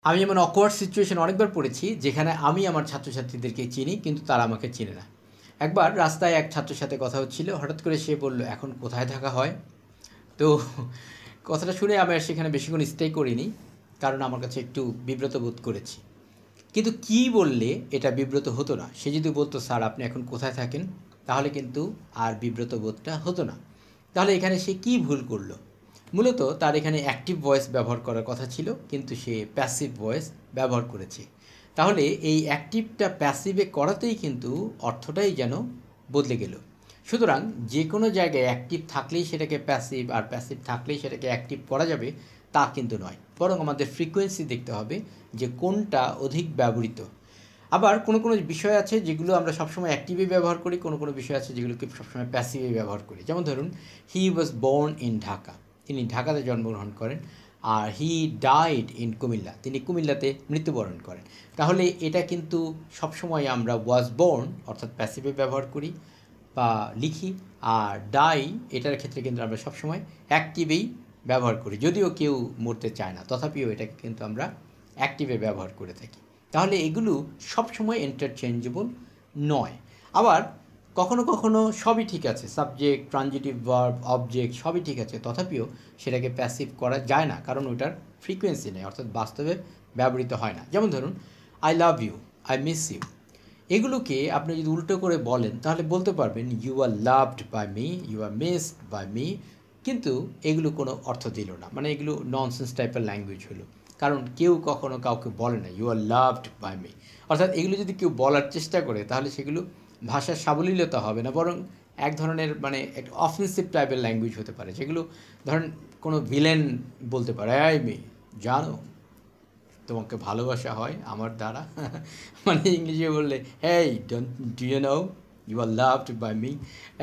আমি এমন awkward situation অনেকবার পড়েছি যেখানে আমি আমার ছাত্রছাত্রীদেরকে চিনি কিন্তু তারা আমাকে চিনে না। একবার রাস্তায় এক ছাত্রের সাথে কথা হচ্ছিল, হঠাৎ করে সে বলল, এখন কোথায় থাকা হয়? তো কথাটা শুনে আমি আর সেখানে বেশিক্ষণ স্টে করিনি, কারণ আমার কাছে একটু বিব্রত বোধ করেছি। কিন্তু কি বললে এটা বিব্রত হতো না। সে যদি বলতো, স্যার আপনি এখন কোথায় থাকেন, তাহলে কিন্তু আর বিব্রত বোধটা হতো না। তাহলে এখানে সে কি ভুল করলো? মূলত তার এখানে অ্যাক্টিভ ভয়েস ব্যবহার করার কথা ছিল, কিন্তু সে প্যাসিভ ভয়েস ব্যবহার করেছে। তাহলে এই অ্যাক্টিভটা প্যাসিভে করাতেই কিন্তু অর্থটাই যেন বদলে গেল। সুতরাং যে কোনো জায়গায় অ্যাক্টিভ থাকলেই সেটাকে প্যাসিভ, আর প্যাসিভ থাকলেই সেটাকে অ্যাক্টিভ করা যাবে তা কিন্তু নয়, বরং আমাদের ফ্রিকোয়েন্সি দেখতে হবে যে কোনটা অধিক ব্যবহৃত। আবার কোনো কোনো বিষয় আছে যেগুলো আমরা সবসময় অ্যাক্টিভে ব্যবহার করি, কোনো কোনো বিষয় আছে যেগুলোকে সবসময় প্যাসিভে ব্যবহার করি। যেমন ধরুন, হি ওয়াজ বর্ন ইন ঢাকা, তিনি ঢাকাতে জন্মগ্রহণ করেন। আর হি ডাইড ইন কুমিল্লা, তিনি কুমিল্লাতে মৃত্যুবরণ করেন। তাহলে এটা কিন্তু সবসময় আমরা ওয়াজ বর্ন অর্থাৎ প্যাসিভে ব্যবহার করি বা লিখি, আর ডাই এটার ক্ষেত্রে কিন্তু আমরা সবসময় অ্যাক্টিভেই ব্যবহার করি। যদিও কেউ মরতে চায় না, তথাপিও এটাকে কিন্তু আমরা অ্যাক্টিভে ব্যবহার করে থাকি। তাহলে এগুলো সবসময় ইন্টারচেঞ্জেবল নয়। আবার কখনো কখনো সবই ঠিক আছে, সাবজেক্ট, ট্রানজিটিভ ভার্ব, অবজেক্ট সবই ঠিক আছে, তথাপিও সেটাকে প্যাসিভ করা যায় না, কারণ ওটার ফ্রিকোয়েন্সি নেই, অর্থাৎ বাস্তবে ব্যবহৃত হয় না। যেমন ধরুন, I love you, I miss you, এগুলোকে আপনি যদি উল্টো করে বলেন তাহলে বলতে পারবেন you are loved by me, you are missed by me, কিন্তু এগুলো কোনো অর্থ দিল না, মানে এগুলো ননসেন্স টাইপের ল্যাঙ্গুয়েজ হলো। কারণ কেউ কখনো কাউকে বলে না you are loved by me. অর্থাৎ এগুলো যদি কেউ বলার চেষ্টা করে তাহলে সেগুলো ভাষার সাবলীলতা হবে না, বরং এক ধরনের মানে একটা অফেন্সিভ টাইপের ল্যাঙ্গুয়েজ হতে পারে, যেগুলো ধরেন কোনো ভিলেন বলতে পারে, এই মেয়ে জানো তোমাকে ভালোবাসা হয় আমার দ্বারা। মানে ইংলিশে বললে, hey don't do you know you are loved by me,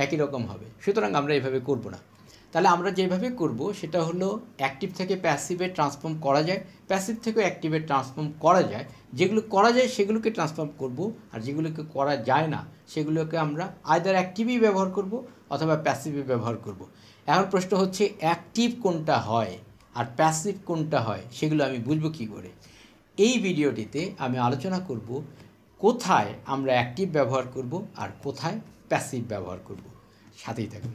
একই রকম হবে। সুতরাং আমরা এভাবে করব না। তাহলে আমরা যেভাবে করব সেটা হলো, অ্যাক্টিভ থেকে প্যাসিভে ট্রান্সফর্ম করা যায়, প্যাসিভ থেকে অ্যাক্টিভে ট্রান্সফর্ম করা যায়। যেগুলো করা যায় সেগুলোকে ট্রান্সফর্ম করব, আর যেগুলোকে করা যায় না সেগুলোকে আমরা আইদার অ্যাক্টিভই ব্যবহার করব অথবা প্যাসিভে ব্যবহার করব। এখন প্রশ্ন হচ্ছে, অ্যাক্টিভ কোনটা হয় আর প্যাসিভ কোনটা হয় সেগুলো আমি বুঝবো কী করে? এই ভিডিওটিতে আমি আলোচনা করব কোথায় আমরা অ্যাক্টিভ ব্যবহার করব আর কোথায় প্যাসিভ ব্যবহার করব। সাথেই থাকুন।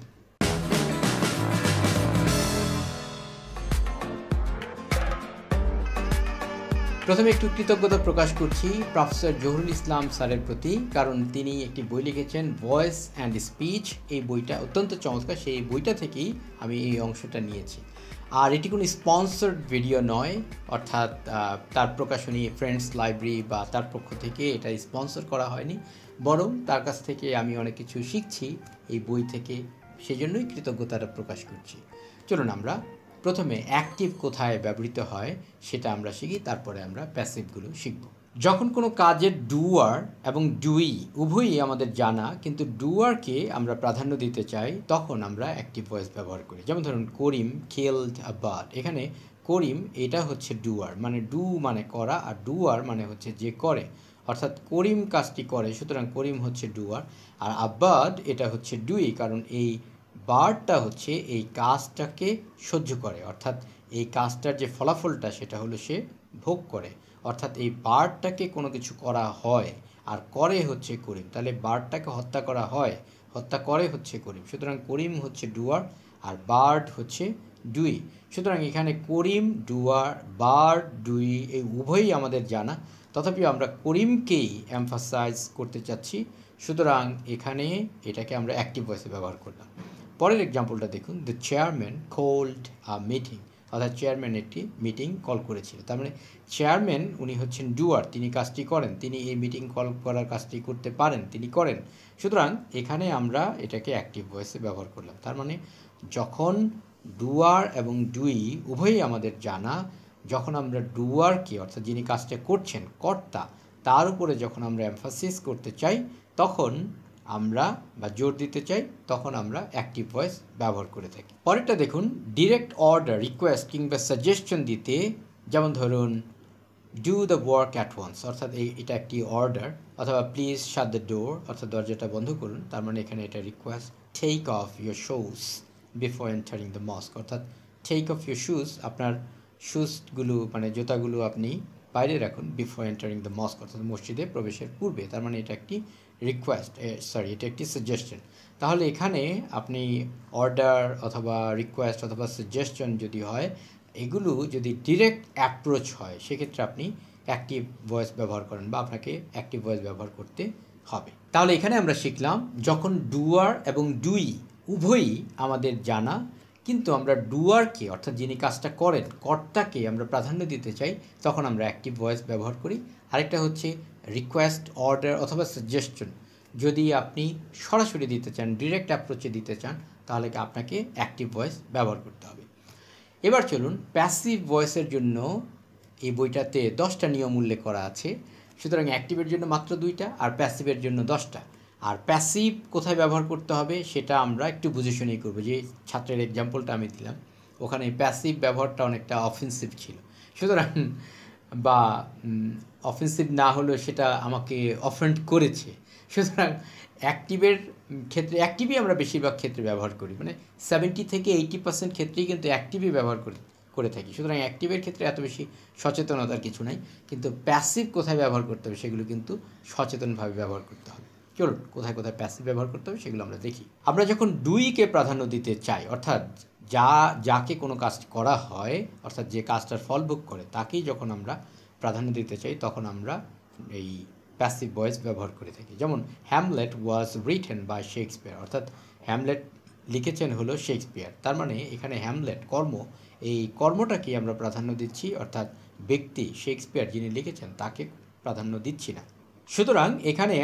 প্রথমে একটু কৃতজ্ঞতা প্রকাশ করছি প্রফেসর জহুরুল ইসলাম স্যারের প্রতি, কারণ তিনি একটি বই লিখেছেন ভয়েস অ্যান্ড স্পিচ। এই বইটা অত্যন্ত চমৎকার, সেই বইটা থেকেই আমি এই অংশটা নিয়েছি। আর এটি কোনো স্পন্সর্ড ভিডিও নয়, অর্থাৎ তার প্রকাশনী ফ্রেন্ডস লাইব্রেরি বা তার পক্ষ থেকে এটা স্পন্সর করা হয়নি, বরং তার কাছ থেকে আমি অনেক কিছু শিখছি এই বই থেকে, সেজন্যই কৃতজ্ঞতাটা প্রকাশ করছি। চলুন আমরা প্রথমে অ্যাক্টিভ কোথায় ব্যবহৃত হয় সেটা আমরা শিখি, তারপরে আমরা প্যাসিভগুলো শিখব। যখন কোনো কাজের ডুয়ার এবং ডুই উভয়ই আমাদের জানা, কিন্তু ডুয়ারকে আমরা প্রাধান্য দিতে চাই, তখন আমরা অ্যাক্টিভ ভয়েস ব্যবহার করি। যেমন ধরুন, করিম কিলড আ বার্ড, এখানে করিম এটা হচ্ছে ডুয়ার, মানে ডু মানে করা, আর ডুয়ার মানে হচ্ছে যে করে, অর্থাৎ করিম কাজটি করে, সুতরাং করিম হচ্ছে ডুয়ার। আর আ বার্ড এটা হচ্ছে ডুই, কারণ এই বার্ডটা হচ্ছে এই কাজটাকে সহ্য করে, অর্থাৎ এই কাজটার যে ফলাফলটা সেটা হলো সে ভোগ করে। অর্থাৎ এই বার্ডটাকে কোনো কিছু করা হয় আর করে হচ্ছে করিম, তাহলে বার্ডটাকে হত্যা করা হয়, হত্যা করে হচ্ছে করিম, সুতরাং করিম হচ্ছে ডুয়ার আর বার্ড হচ্ছে ডুই। সুতরাং এখানে করিম, ডুয়ার, বার্ড, ডুই এই উভয়ই আমাদের জানা, তথাপিও আমরা করিমকেই এমফাসাইজ করতে চাচ্ছি, সুতরাং এখানে এটাকে আমরা অ্যাক্টিভ ভয়েসে ব্যবহার করলাম। পরের এক্সাম্পলটা দেখুন, the chairman called a meeting, অর্থাৎ চেয়ারম্যান একটি মিটিং কল করেছিল। তার মানে চেয়ারম্যান উনি হচ্ছেন ডুয়ার, তিনি কাজটি করেন, তিনি এই মিটিং কল করার কাজটি করতে পারেন, তিনি করেন। সুতরাং এখানে আমরা এটাকে অ্যাক্টিভ ভয়েসে ব্যবহার করলাম। তার মানে যখন ডুয়ার এবং ডুই উভয়ই আমাদের জানা, যখন আমরা ডুয়ারকে অর্থাৎ যিনি কাজটা করছেন কর্তা, তার উপরে যখন আমরা এমফাসিস করতে চাই তখন আমরা বা জোর দিতে চাই, তখন আমরা অ্যাক্টিভ ভয়েস ব্যবহার করে থাকি। পরেরটা দেখুন, ডিরেক্ট অর্ডার, রিকোয়েস্ট কিংবা সাজেশন দিতে, যেমন ধরুন do the work at once, অর্থাৎ এটা একটি অর্ডার, অথবা প্লিজ শাট দ্য ডোর, অর্থাৎ দরজাটা বন্ধ করুন, তার মানে এখানে এটা request. Take off your shoes before entering the mosque, অর্থাৎ টেক অফ ইউর শুজ, আপনার শুজগুলো মানে জুতাগুলো আপনি বাইরে রাখুন বিফোর এন্টারিং দ্য মস্ক, অর্থাৎ মসজিদে প্রবেশের পূর্বে। তার মানে এটা একটি রিকোয়েস্ট, এটা একটি সাজেশন। তাহলে এখানে আপনি অর্ডার অথবা রিকোয়েস্ট অথবা সাজেশন যদি হয়, এগুলো যদি ডিরেক্ট অ্যাপ্রোচ হয় সেক্ষেত্রে আপনি অ্যাক্টিভ ভয়েস ব্যবহার করেন বা আপনাকে অ্যাক্টিভ ভয়েস ব্যবহার করতে হবে। তাহলে এখানে আমরা শিখলাম যখন ডুয়ার এবং ডুই উভয়ই আমাদের জানা, কিন্তু আমরা ডুয়ারকে অর্থাৎ যিনি কাজটা করেন কর্তাকে আমরা প্রাধান্য দিতে চাই, তখন আমরা অ্যাক্টিভ ভয়েস ব্যবহার করি। আরেকটা হচ্ছে রিকোয়েস্ট, অর্ডার অথবা সাজেশন যদি আপনি সরাসরি দিতে চান, ডিরেক্ট অ্যাপ্রোচে দিতে চান, তাহলে আপনাকে অ্যাক্টিভ ভয়েস ব্যবহার করতে হবে। এবার চলুন প্যাসিভ ভয়েসের জন্য এই বইটাতে 10টা নিয়ম উল্লেখ করা আছে। সুতরাং অ্যাক্টিভের জন্য মাত্র 2টা আর প্যাসিভের জন্য 10টা। আর প্যাসিভ কোথায় ব্যবহার করতে হবে সেটা আমরা একটু বুঝে শুনেই করবো। যে ছাত্রের এক্সাম্পলটা আমি দিলাম ওখানে প্যাসিভ ব্যবহারটা অনেকটা অফেন্সিভ ছিল, সুতরাং বা অফেন্সিভ না হলেও সেটা আমাকে অফেন্ড করেছে। সুতরাং অ্যাক্টিভের ক্ষেত্রে অ্যাক্টিভই আমরা বেশিরভাগ ক্ষেত্রে ব্যবহার করি, মানে 70 থেকে 80% ক্ষেত্রেই কিন্তু অ্যাক্টিভই ব্যবহার করে থাকি। সুতরাং অ্যাক্টিভের ক্ষেত্রে এত বেশি সচেতনতার কিছু নাই, কিন্তু প্যাসিভ কোথায় ব্যবহার করতে হবে সেগুলো কিন্তু সচেতনভাবে ব্যবহার করতে হবে। চলুন কোথায় কোথায় প্যাসিভ ব্যবহার করতে হবে সেগুলো আমরা দেখি। আমরা যখন ডুইকে প্রাধান্য দিতে চাই, অর্থাৎ যাকে কোনো কাজ করা হয়, অর্থাৎ যে কাজটার ফল ভোগ করে তাকেই যখন আমরা প্রাধান্য দিতে চাই, তখন আমরা এই প্যাসিভ ভয়েস ব্যবহার করে থাকি। যেমন Hamlet was written by Shakespeare, অর্থাৎ হ্যামলেট লিখেছেন হলো শেক্সপিয়ার। তার মানে এখানে হ্যামলেট কর্ম, এই কর্মটাকেই আমরা প্রাধান্য দিচ্ছি, অর্থাৎ ব্যক্তি শেক্সপিয়ার যিনি লিখেছেন তাকে প্রাধান্য দিচ্ছি না। সুতরাং এখানে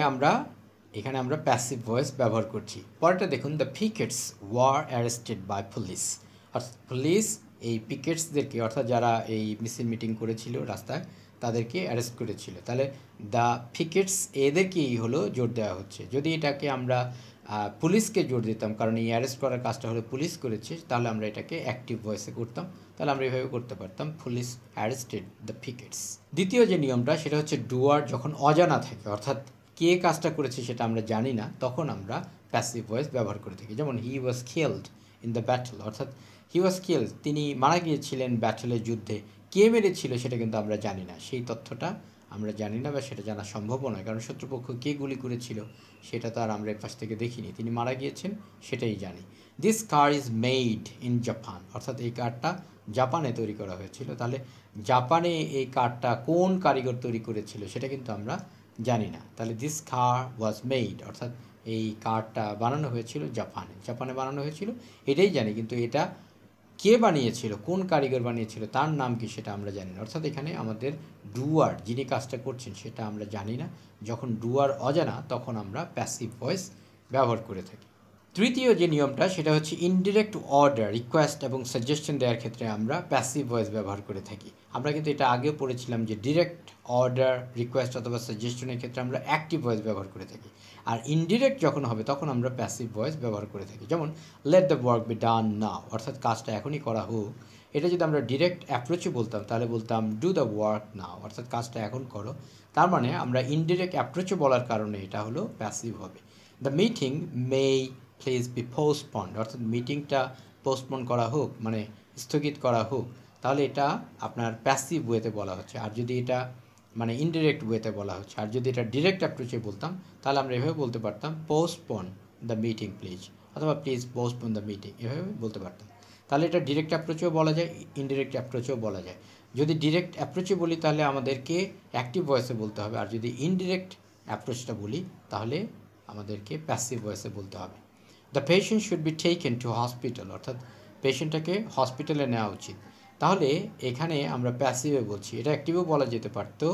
আমরা প্যাসিভ ভয়েস ব্যবহার করছি। পরেরটা দেখুন, the pickets were arrested by police, অর্থাৎ পুলিশ এই পিকেটসদেরকে, অর্থাৎ যারা এই মিছিল মিটিং করেছিল রাস্তায় তাদেরকে অ্যারেস্ট করেছিল। তাহলে দ্য পিকেটস এদেরকেই হলো জোর দেওয়া হচ্ছে। যদি এটাকে আমরা পুলিশকে জোর দিতাম, কারণ এই অ্যারেস্ট করার কাজটা হলো পুলিশ করেছে, তাহলে আমরা এটাকে অ্যাক্টিভ ভয়েসে করতাম। তাহলে আমরা এভাবে করতে পারতাম, পুলিশ অ্যারেস্টেড দ্য পিকেটস। দ্বিতীয় যে নিয়মটা সেটা হচ্ছে ডুয়ার যখন অজানা থাকে, অর্থাৎ কে কাজটা করেছে সেটা আমরা জানি না, তখন আমরা প্যাসিভ ভয়েস ব্যবহার করে থাকি। যেমন হি ওয়াজ কিলড ইন দ্য ব্যাটল, অর্থাৎ হি ওয়াজ কিলড তিনি মারা গিয়েছিলেন ব্যাটলের যুদ্ধে। কে মেরেছিল সেটা কিন্তু আমরা জানি না, সেই তথ্যটা আমরা জানি না বা সেটা জানা সম্ভবও নয়, কারণ শত্রুপক্ষ কে গুলি করেছিল সেটা তো আর আমরা পাশ থেকে দেখিনি। তিনি মারা গিয়েছেন সেটাই জানি। This car is made in Japan, অর্থাৎ এই কারটা জাপানে তৈরি করা হয়েছিল। তাহলে জাপানে এই কারটা কোন কারিগর তৈরি করেছিল সেটা কিন্তু আমরা জানি না। তাহলে দিস কার ওয়াজ মেড, অর্থাৎ এই কারটা বানানো হয়েছিল জাপানে বানানো হয়েছিল এটাই জানি, কিন্তু এটা কে বানিয়েছিল, কোন কারিগর বানিয়েছিল, তার নাম কি সেটা আমরা জানি না। অর্থাৎ এখানে আমাদের ডুয়ার যিনি কাজটা করছেন সেটা আমরা জানি না। যখন ডুয়ার অজানা তখন আমরা প্যাসিভ ভয়েস ব্যবহার করে থাকি। তৃতীয় যে নিয়মটা সেটা হচ্ছে ইনডিরেক্ট অর্ডার, রিকোয়েস্ট এবং সাজেশন দেওয়ার ক্ষেত্রে আমরা প্যাসিভ ভয়েস ব্যবহার করে থাকি। আমরা কিন্তু এটা আগেও পড়েছিলাম যে ডিরেক্ট অর্ডার, রিকোয়েস্ট অথবা সাজেশনের ক্ষেত্রে আমরা অ্যাক্টিভ ভয়েস ব্যবহার করে থাকি, আর ইনডিরেক্ট যখন হবে তখন আমরা প্যাসিভ ভয়েস ব্যবহার করে থাকি। যেমন let the work be done now, অর্থাৎ কাজটা এখনই করা হোক। এটা যদি আমরা ডিরেক্ট অ্যাপ্রোচে বলতাম তাহলে বলতাম ডু দ্য ওয়ার্ক নাও, অর্থাৎ কাজটা এখন করো। তার মানে আমরা ইনডিরেক্ট অ্যাপ্রোচে বলার কারণে এটা হলো প্যাসিভ হবে। The meeting May please be postponed, অর্থাৎ মিটিংটা পোস্টপন্ড করা হোক, মানে স্থগিত করা হোক, তাহলে এটা আপনার প্যাসিভ ওয়েতে বলা হচ্ছে। আর যদি এটা মানে ইনডিরেক্ট ওয়েতে বলা হচ্ছে, আর যদি এটা ডিরেক্ট অ্যাপ্রোচে বলতাম তাহলে আমরা এভাবে বলতে পারতাম পোস্টপন দ্য মিটিং প্লিজ, অথবা প্লিজ পোস্টপন দ্য মিটিং, এভাবে বলতে পারতাম। তাহলে এটা ডিরেক্ট অ্যাপ্রোচেও বলা যায়, ইনডিরেক্ট অ্যাপ্রোচেও বলা যায়। যদি ডিরেক্ট অ্যাপ্রোচে বলি তাহলে আমাদেরকে অ্যাক্টিভ ভয়েসে বলতে হবে, আর যদি ইনডিরেক্ট অ্যাপ্রোচটা বলি তাহলে আমাদেরকে প্যাসিভ ভয়েসে বলতে হবে। The patient should be taken to hospital, অর্থাৎ পেশেন্টটাকে হসপিটালে নেওয়া উচিত। তাহলে এখানে আমরা প্যাসিভে বলছি, এটা অ্যাক্টিভও বলা যেতে পারতো,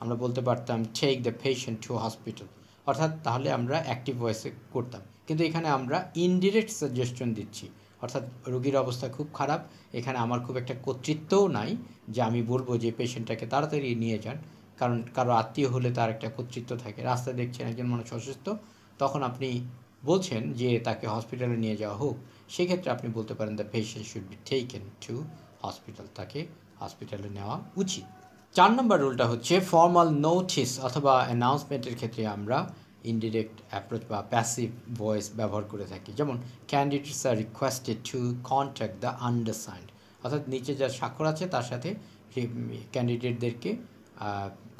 আমরা বলতে পারতাম take the patient to hospital, অর্থাৎ তাহলে আমরা অ্যাক্টিভ ভয়েসে করতাম। কিন্তু এখানে আমরা ইনডিরেক্ট সাজেশন দিচ্ছি, অর্থাৎ রোগীর অবস্থা খুব খারাপ, এখানে আমার খুব একটা কর্তৃত্বও নাই যে আমি বলবো যে পেশেন্টটাকে তাড়াতাড়ি নিয়ে যান, কারণ কারো আত্মীয় হলে তার একটা কর্তৃত্ব থাকে। রাস্তায় দেখছেন একজন মানুষ অসুস্থ, তখন আপনি বলছেন যে তাকে হসপিটালে নিয়ে যাওয়া হোক, সেক্ষেত্রে আপনি বলতে পারেন the patient should be taken to hospital, তাকে হসপিটালে নেওয়া উচিত। 4 নম্বর রুলটা হচ্ছে ফর্মাল নোটিস অথবা অ্যানাউন্সমেন্টের ক্ষেত্রে আমরা ইনডিরেক্ট অ্যাপ্রোচ বা প্যাসিভ ভয়েস ব্যবহার করে থাকি। যেমন candidates are requested to contact the undersigned, অর্থাৎ নিচে যার স্বাক্ষর আছে তার সাথে ক্যান্ডিডেটদেরকে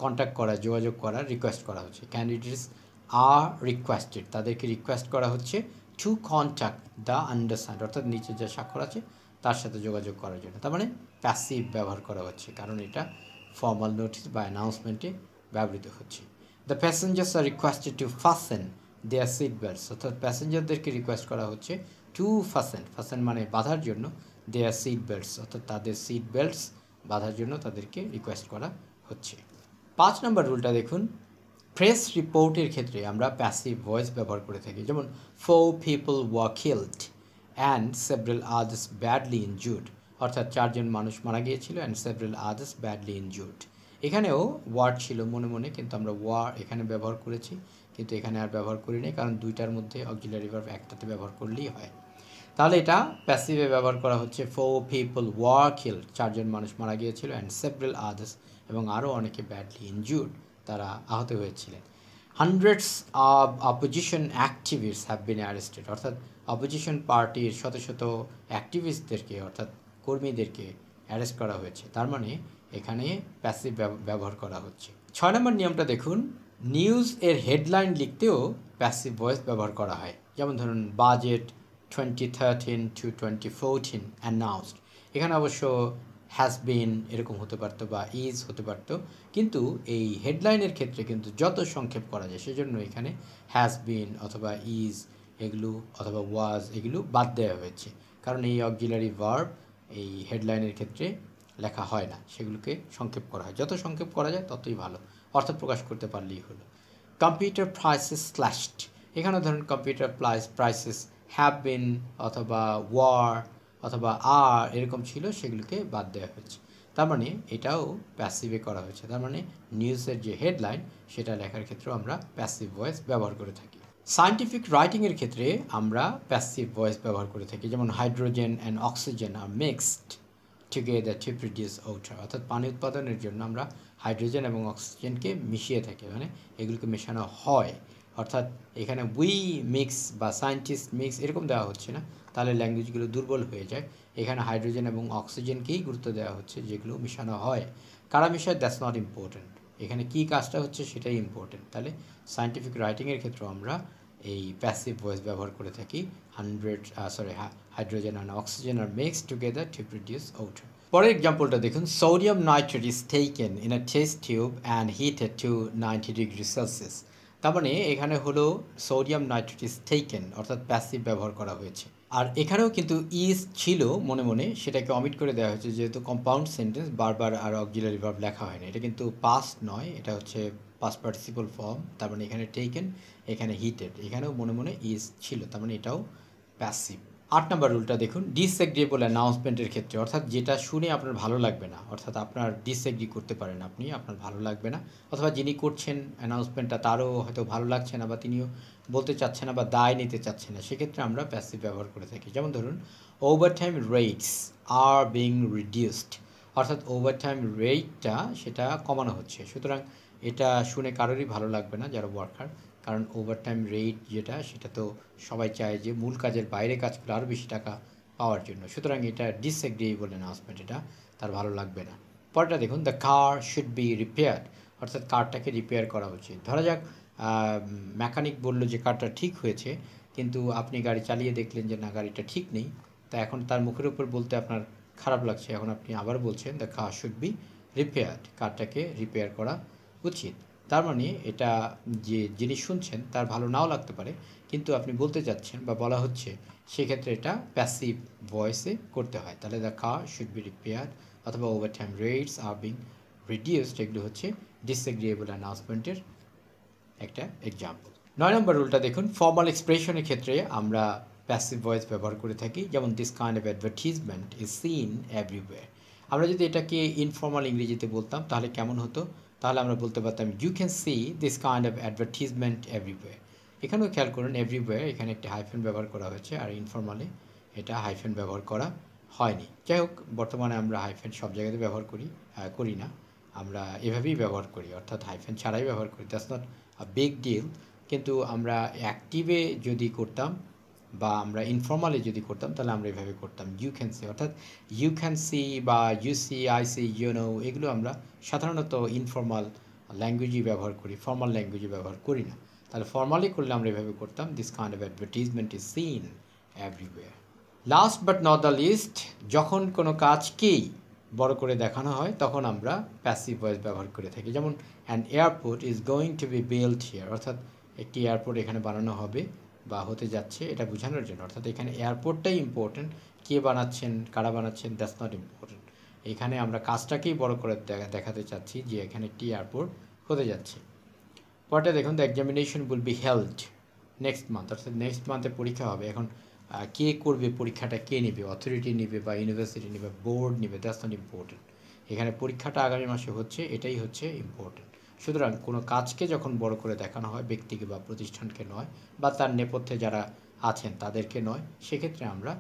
কন্ট্যাক্ট করা, যোগাযোগ করা, রিকোয়েস্ট করা হচ্ছে। ক্যান্ডিডেটস আর রিকোয়েস্টেড, তাদেরকে রিকোয়েস্ট করা হচ্ছে টু কন্ট্যাক্ট দ্য আন্ডারসাইন্ড, অর্থাৎ নিচে যে স্বাক্ষর আছে তার সাথে যোগাযোগ করার জন্য। তার মানে প্যাসিভ ব্যবহার করা হচ্ছে, কারণ এটা ফর্মাল নোটিস বা অ্যানাউন্সমেন্টে ব্যবহৃত হচ্ছে। The passengers are requested to fasten their seat belts, অর্থাৎ প্যাসেঞ্জারদেরকে রিকোয়েস্ট করা হচ্ছে টু ফাসেন মানে বাঁধার জন্য, দেয়ার সিট বেল্টস, অর্থাৎ তাদের সিট বেল্টস বাঁধার জন্য তাদেরকে রিকোয়েস্ট করা হচ্ছে। 5 নম্বর রুলটা দেখুন, প্রেস রিপোর্টের ক্ষেত্রে আমরা প্যাসিভ ভয়েস ব্যবহার করে থাকি। যেমন 4 people were killed and several others badly injured, অর্থাৎ 4 জন মানুষ মারা গিয়েছিল and several others badly injured। এখানেও ওয়ার্ড ছিল মনে মনে, কিন্তু আমরা ওয়ার এখানে ব্যবহার করেছি, কিন্তু এখানে আর ব্যবহার করিনি, কারণ দুইটার মধ্যে অক্সিলারি ভার্ব একটাতে ব্যবহার করলেই হয়। তাহলে এটা প্যাসিভে ব্যবহার করা হচ্ছে 4 people were killed, 4 জন মানুষ মারা গিয়েছিল, and several others, এবং আরও অনেকে badly injured, তারা আহত হয়েছিলেন। Hundreds of opposition activist have been arrested, অর্থাৎ অপোজিশন পার্টির শত শত অ্যাক্টিভিস্টদেরকে অর্থাৎ কর্মীদেরকে অ্যারেস্ট করা হয়েছে। তার মানে এখানে প্যাসিভ ব্যবহার করা হচ্ছে। 6 নম্বর নিয়মটা দেখুন, নিউজ এর হেডলাইন লিখতেও প্যাসিভ ভয়েস ব্যবহার করা হয়। যেমন ধরুন বাজেট 2013 to 2014 অ্যানাউন্সড, এখানে অবশ্য হ্যাজ বিন এরকম হতে পারতো বা ইজ হতে পারতো, কিন্তু এই হেডলাইনের ক্ষেত্রে কিন্তু যত সংক্ষেপ করা যায় সেজন্য এখানে হ্যাজ বিন অথবা ইজ এগুলো অথবা ওয়াজ এগুলো বাদ দেওয়া হয়েছে, কারণ এই অক্সিলারি ভার্ব এই হেডলাইনের ক্ষেত্রে লেখা হয় না, সেগুলোকে সংক্ষেপ করা হয়। যত সংক্ষেপ করা যায় ততই ভালো, অর্থ প্রকাশ করতে পারলেই হলো। কম্পিউটার প্রাইসেস স্ল্যাশড, এখানে ধরুন কম্পিউটার প্রাইসেস হ্যাভ বিন অথবা ওয়ার অথবা আর এরকম ছিল, সেগুলোকে বাদ দেওয়া হয়েছে। তার মানে এটাও প্যাসিভে করা হয়েছে। তার মানে নিউজের যে হেডলাইন সেটা লেখার ক্ষেত্রেও আমরা প্যাসিভ ভয়েস ব্যবহার করে থাকি। সায়েন্টিফিক রাইটিংয়ের ক্ষেত্রে আমরা প্যাসিভ ভয়েস ব্যবহার করে থাকি। যেমন hydrogen and oxygen are mixed together to produce water, অর্থাৎ পানি উৎপাদনের জন্য আমরা হাইড্রোজেন এবং অক্সিজেনকে মিশিয়ে থাকি, মানে এগুলোকে মেশানো হয়। অর্থাৎ এখানে উই মিক্স বা সায়েন্টিস্ট মিক্স এরকম দেওয়া হচ্ছে না, তাহলে ল্যাঙ্গুয়েজগুলো দুর্বল হয়ে যায়। এখানে হাইড্রোজেন এবং অক্সিজেনকেই গুরুত্ব দেওয়া হচ্ছে, যেগুলো মিশানো হয়। কারা মিশায় দ্যাটস নট ইম্পর্টেন্ট, এখানে কী কাজটা হচ্ছে সেটাই ইম্পর্টেন্ট। তাহলে সায়েন্টিফিক রাইটিংয়ের ক্ষেত্রেও আমরা এই প্যাসিভ ভয়েস ব্যবহার করে থাকি। Hydrogen and oxygen are mix together to produce water. পরের এক্সাম্পলটা দেখুন, sodium nitrate is taken in a test tube and heated to 90 degree Celsius. তার মানে এখানে হলো সোডিয়াম নাইট্রেট ইজ টেকেন, অর্থাৎ প্যাসিভ ব্যবহার করা হয়েছে। আর এখানেও কিন্তু ইজ ছিল মনে মনে, সেটাকে অমিট করে দেওয়া হয়েছে, যেহেতু কম্পাউন্ড সেন্টেন্স বারবার আর অক্সিলারি ভার্ব লেখা হয় না। এটা কিন্তু পাস্ট নয়, এটা হচ্ছে পাস্ট পার্টিসিপল ফর্ম। তার মানে এখানে টেকেন, এখানে হিটেড, এখানেও মনে মনে ইজ ছিল, তার মানে এটাও প্যাসিভ। 8 নম্বর রুলটা দেখুন, ডিসএগ্রিয়েবল অ্যানাউন্সমেন্টের ক্ষেত্রে, অর্থাৎ যেটা শুনে আপনার ভালো লাগবে না, অর্থাৎ আপনার ডিসএগ্রি করতে পারেন আপনি, আপনার ভালো লাগবে না, অথবা যিনি করছেন অ্যানাউন্সমেন্টটা তারও হয়তো ভালো লাগছে না, বা তিনিও বলতে চাচ্ছে না বা দায় নিতে চাচ্ছে না, সেক্ষেত্রে আমরা প্যাসিভ ব্যবহার করে থাকি। যেমন ধরুন overtime rates are being reduced, অর্থাৎ ওভারটাইম রেটটা সেটা কমানো হচ্ছে। সুতরাং এটা শুনে কারোরই ভালো লাগবে না যারা ওয়ার্কার, কারণ ওভারটাইম রেট যেটা সেটা তো সবাই চায় যে মূল কাজের বাইরে কাজ করে আরও বেশি টাকা পাওয়ার জন্য। সুতরাং এটা ডিসএগ্রিয়েবল অ্যানাউন্সমেন্ট, এটা তার ভালো লাগবে না। পরেরটা দেখুন, the car should be repaired, অর্থাৎ কারটাকে রিপেয়ার করা উচিত। ধরা যাক মেকানিক বলল যে কারটা ঠিক হয়েছে, কিন্তু আপনি গাড়ি চালিয়ে দেখলেন যে না, গাড়িটা ঠিক নেই, তা এখন তার মুখের উপর বলতে আপনার খারাপ লাগছে, এখন আপনি আবার বলছেন the car should be repaired, কারটাকে রিপেয়ার করা উচিত। তার মানে এটা যে জিনিস শুনছেন তার ভালো নাও লাগতে পারে, কিন্তু আপনি বলতে চাচ্ছেন বা বলা হচ্ছে, সেক্ষেত্রে এটা প্যাসিভ ভয়েসে করতে হয়। তাহলে the car should be repaired অথবা overtime rates are being reduced, এগুলো হচ্ছে ডিসএগ্রিয়েবল অ্যানাউন্সমেন্টের একটা এক্সাম্পল। 9 নম্বর রুলটা দেখুন, ফর্মাল এক্সপ্রেশনের ক্ষেত্রে আমরা প্যাসিভ ভয়েস ব্যবহার করে থাকি। যেমন this kind of advertisement is seen everywhere. আমরা যদি এটাকে ইনফর্মাল ইংরেজিতে বলতাম তাহলে কেমন হতো? তাহলে আমরা বলতে পারতাম you can see this kind of advertisement everywhere. এখানেও খেয়াল করুন এভরিওয়্যার এখানে একটি হাইফেন ব্যবহার করা হয়েছে, আর ইনফর্মালে এটা হাইফেন ব্যবহার করা হয়নি। যাই হোক, বর্তমানে আমরা হাইফেন সব জায়গাতে ব্যবহার করি না, আমরা এভাবেই ব্যবহার করি, অর্থাৎ হাইফেন ছাড়াই ব্যবহার করি। That's not a big deal. কিন্তু আমরা অ্যাক্টিভে যদি করতাম বা আমরা ইনফর্মালি যদি করতাম তাহলে আমরা এভাবে করতাম ইউ ক্যান সি, অর্থাৎ ইউ ক্যান সি বা you see, I see, you know, এগুলো আমরা সাধারণত ইনফর্মাল ল্যাঙ্গুয়েজই ব্যবহার করি, ফর্মাল ল্যাঙ্গুয়েজে ব্যবহার করি না। তাহলে ফর্মালি করলে আমরা এভাবে করতাম this kind of advertisement is seen everywhere. Last but not the least, যখন কোনো কাজকেই বড় করে দেখানো হয় তখন আমরা প্যাসিভ ভয়েস ব্যবহার করে থাকি। যেমন an airport is going to be built here, অর্থাৎ একটি এয়ারপোর্ট এখানে বানানো হবে বা হতে যাচ্ছে, এটা বোঝানোর জন্য। অর্থাৎ এখানে এয়ারপোর্টটাই ইম্পর্টেন্ট, কে বানাচ্ছেন, কারা বানাচ্ছেন, দ্যাটস নট ইম্পর্টেন্ট। এখানে আমরা কাজটাকেই বড় করে দেখাতে চাচ্ছি যে এখানে একটি এয়ারপোর্ট হতে যাচ্ছে। পরটা দেখুন, the examination will be held next month, অর্থাৎ নেক্সট মান্থে পরীক্ষা হবে। এখন কে করবে পরীক্ষাটা, কে নেবে, অথরিটি নেবে বা ইউনিভার্সিটি নেবে, বোর্ড নেবে, দ্যাটস নট ইম্পর্টেন্ট। এখানে পরীক্ষাটা আগামী মাসে হচ্ছে, এটাই হচ্ছে ইম্পর্টেন্ট। সুতরাং কোনো কাজকে যখন বড় করে দেখানো হয়, ব্যক্তিকে বা প্রতিষ্ঠানকে নয়, বা তার নেপথ্যে যারা আছেন তাদেরকে নয়, সেক্ষেত্রে আমরা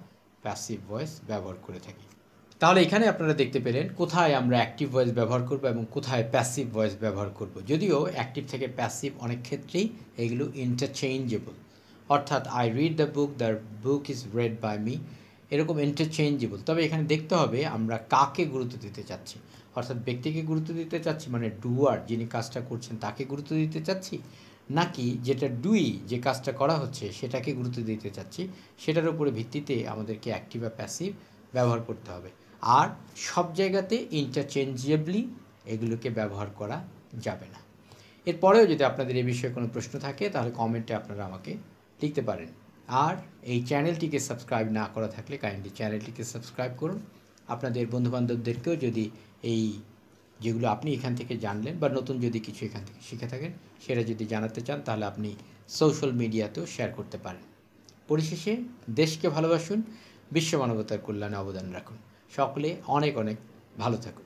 প্যাসিভ ভয়েস ব্যবহার করে থাকি। তাহলে এখানে আপনারা দেখতে পেলেন কোথায় আমরা অ্যাক্টিভ ভয়েস ব্যবহার করব এবং কোথায় প্যাসিভ ভয়েস ব্যবহার করব। যদিও অ্যাক্টিভ থেকে প্যাসিভ অনেক ক্ষেত্রেই এগুলো ইন্টারচেঞ্জেবল, অর্থাৎ I read the book is read by me, এরকম ইন্টারচেঞ্জেবল। তবে এখানে দেখতে হবে আমরা কাকে গুরুত্ব দিতে চাচ্ছি, অর্থাৎ ব্যক্তিকে গুরুত্ব দিতে চাচ্ছি, মানে ডুয়ার যিনি কাজটা করছেন তাকে গুরুত্ব দিতে চাচ্ছি, নাকি যেটা যে কাজটা করা হচ্ছে সেটাকে গুরুত্ব দিতে চাচ্ছি, সেটার উপরে ভিত্তিতে আমাদেরকে অ্যাক্টিভ বা প্যাসিভ ব্যবহার করতে হবে। আর সব জায়গাতে ইন্টারচেঞ্জেবলি এগুলোকে ব্যবহার করা যাবে না। এরপরেও যদি আপনাদের এই বিষয়ে কোনো প্রশ্ন থাকে তাহলে কমেন্টে আপনারা আমাকে লিখতে পারেন। আর এই চ্যানেলটিকে সাবস্ক্রাইব না করা থাকলে কাইন্ডলি চ্যানেলটিকে সাবস্ক্রাইব করুন। আপনাদের বন্ধুবান্ধবদেরকেও যদি এই যেগুলো আপনি এখান থেকে জানলেন বা নতুন যদি কিছু এখান থেকে শিখে থাকেন সেটা যদি জানাতে চান তাহলে আপনি সোশ্যাল মিডিয়াতেও শেয়ার করতে পারেন। পরিশেষে দেশকে ভালোবাসুন, বিশ্ব মানবতার কল্যাণে অবদান রাখুন। সকলে অনেক অনেক ভালো থাকুন।